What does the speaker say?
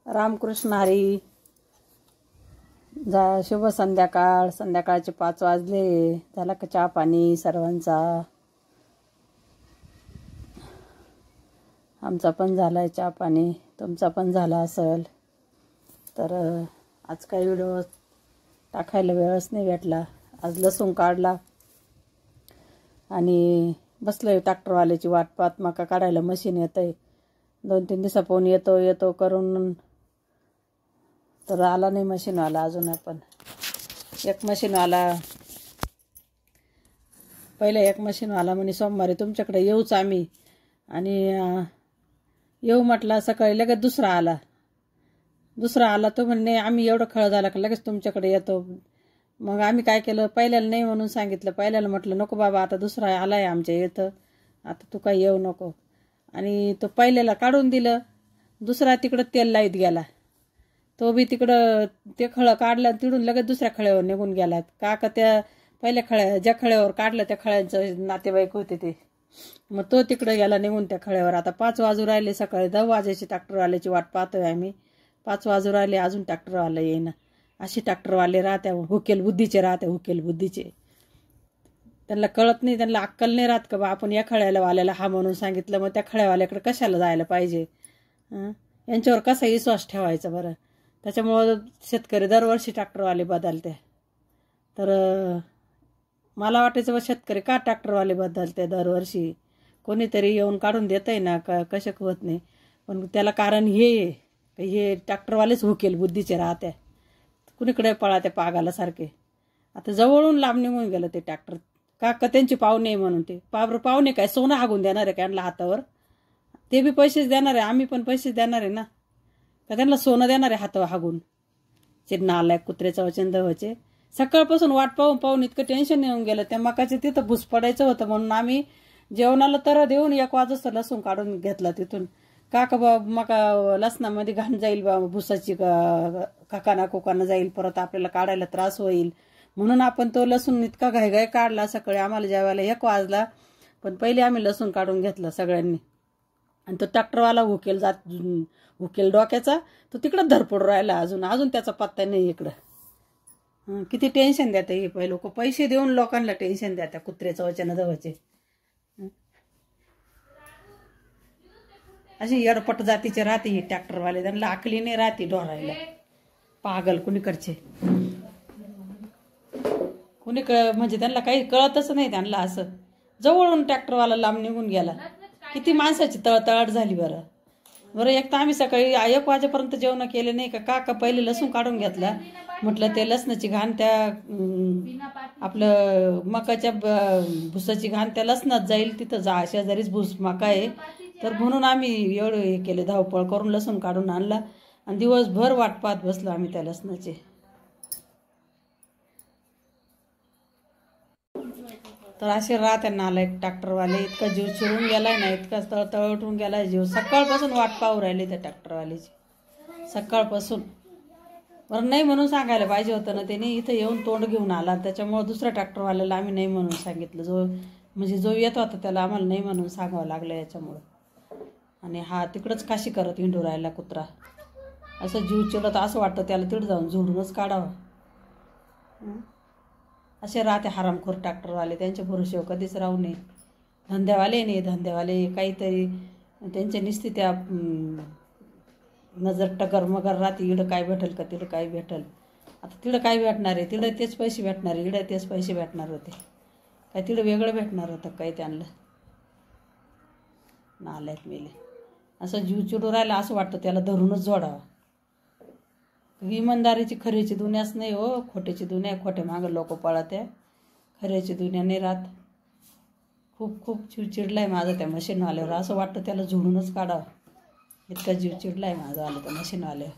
रामकृष्ण हरी. शुभ संध्याकाळ. संध्याकाळचे 5 वाजले. झाला का चहा पाणी सर्वांचा? आमचा पण झालाय चहा पाणी, तुमचा पण झाला असेल. तर आज काही व्हिडिओ टाकायला वेळच नाही भेटला. आज लसूण काढला आणि बसलोय ट्रॅक्टरवाल्याची वाट पाहत. मका काढायला मशीन येतंय. 2-3 दिवसापून येतो करून तर आला नाही मशीनवाला अजून. पण एक मशीनवाला म्हणे सोमवारी तुमच्याकडे येऊच आम्ही. आणि येऊ म्हटला. सकाळी लगेच दुसरा आला तो म्हणे आम्ही एवढं खळ झाला का लगेच तुमच्याकडे येतो. मग आम्ही काय केलं, पहिल्याला नाही म्हणून सांगितलं. पहिल्याला म्हटलं नको बाबा, आता दुसरा आलाय आमच्या इथं, आता तू काही येऊ नको. आणि तो पहिल्याला काढून दिलं. दुसरा तिकडं तेल लाईत गेला. तो बी तिकडं ते खळं काढलं, तिकडून लगेच दुसऱ्या खळ्यावर निघून गेला. का त्या पहिल्या ज्या खळ्यावर काढलं त्या खळ्यांचं नातेवाईक होते ते. मग तो तिकडं गेला निघून त्या खळ्यावर. आता 5 वाजू राहिले. सकाळी 10 वाजायची ट्रॅक्टरवाल्याची वाट पाहतोय आम्ही. 5 वाजू राहिले अजून ट्रॅक्टरवाला येईना. अशी ट्रॅक्टरवाले राहत्या, हुकेल बुद्धीचे. त्यांना कळत नाही, त्यांना अक्कल नाही राहत का बा आपण या खळ्याला वाल्याला हा म्हणून सांगितलं, मग त्या खळ्यावाल्याकडे कशाला जायला पाहिजे? यांच्यावर कसा विश्वास ठेवायचा बरं? त्याच्यामुळं शेतकरी दरवर्षी ट्रॅक्टरवाले बदलते. तर मला वाटायचं बा शेतकरी का ट्रॅक्टरवाले बदलते दरवर्षी? कोणीतरी येऊन काढून देतंय ना, कशक होत नाही. पण त्याला कारण हे ट्रॅक्टरवालेच हुकेल बुद्धीचे राहते. कुणीकडे पळाते पागालासारखे. आता जवळून लांब निघून गेलं ते ट्रॅक्टर. का त्यांची पाहुणे म्हणून ते पाहुणे काय सोनं हागून देणार आहे त्यांना हातावर? ते बी पैसेच देणार आहे, आम्ही पण पैसेच देणार आहे ना. का त्यांना सोनं देणार आहे हातावर हागून? चिन्ह आलाय कुत्र्याचं वचन दवाचे. सकाळपासून वाट पाहून इतकं टेन्शन येऊन गेलं. त्या मकाचे तिथं भुस पडायचं होतं म्हणून आम्ही जेवणाला तर देऊन 1 वाजता लसूण काढून घेतला तिथून. का बा मका लसणामध्ये घाण जाईल बा, भुसाची काकाना कोकाना जाईल, परत आपल्याला काढायला त्रास होईल म्हणून आपण तो लसूण इतका घाईघाई काढला. सकाळी आम्हाला जेवायला 1 वाजला. पण पहिले आम्ही लसूण काढून घेतला सगळ्यांनी. आणि तो ट्रॅक्टरवाला हुकेल डोक्याचा, तो तिकडं धरपड राहिला. अजून त्याचा पत्ता नाही इकडं. किती टेन्शन देते हे लोक. पैसे देऊन लोकांना टेन्शन देतात कुत्र्याचं वचन दवाचे. अशी येडपट जातीचे राहते ही ट्रॅक्टरवाले. त्यांना आकली नाही राहते ढोरायला. पागल कुणीकडचे. म्हणजे त्यांना काही कळतच नाही त्यांना. असं जवळून ट्रॅक्टरवाला लांब निघून गेला. किती माणसाची तळतळाट झाली बरं. एक तर आम्ही सकाळी 1 वाजेपर्यंत जेवण केले नाही का पहिले लसूण काढून घेतला. म्हटलं ते लसणाची घाण त्या आपलं मकाच्या भुसाची घाण त्या लसणात जाईल. तिथं शेजारीच भुस मका आहे. तर म्हणून आम्ही एवढं हे केले, धावपळ करून लसूण काढून आणला. आणि दिवसभर वाट पाहत बसलो आम्ही त्या लसणाचे. तर असे राहते नालायक ट्रॅक्टरवाले. इतका जीव चिरून गेलाय ना, इतका तळतळ उठून गेलाय जीव. सकाळपासून वाट पाहू राहिली त्या ट्रॅक्टरवाल्याची. सकाळपासून बरं नाही म्हणून सांगायला पाहिजे होतं ना. त्याने इथं येऊन तोंड घेऊन आला. त्याच्यामुळे दुसऱ्या ट्रॅक्टरवाल्याला आम्ही नाही म्हणून सांगितलं. जो येत होता त्याला आम्हाला नाही म्हणून सांगावं लागलं याच्यामुळं. आणि हा तिकडंच काशी करत हिंडू राहिला कुत्रा. असं जीव चिरत असं वाटतं त्याला तिकडं जाऊन झोडूनच काढावं. असे राहते हरामखोर ट्रॅक्टरवाले. त्यांच्या भरोश्यावर कधीच राहू नये. धंद्यावाले काहीतरी त्यांच्या निस्ती त्या नजर टगर मगर राहते. इडं काय भेटेल का तिकडं काय भेटेल. आता तिकडं काय भेटणार आहे? तिकडं तेच पैसे भेटणार आहे. इकडं तेच पैसे भेटणार होते. काय तिकडं वेगळं भेटणार होतं काही त्यांना? नालायक मेले. असं जीव चिडू राहिला असं वाटतं त्याला धरूनच जोडावं. इमानदारीची खरीची दुनियाच नाही हो, खोट्याची दुनिया. खोटे मागं लोक पळत आहे. खऱ्याची दुनिया नाही राहत. खूप जीव चिडलाय माझा त्या मशीनवाल्यावर. असं वाटतं त्याला झोडूनच काढावं. इतका जीव चिडलाय माझा आला त्या मशीनवाल्यावर.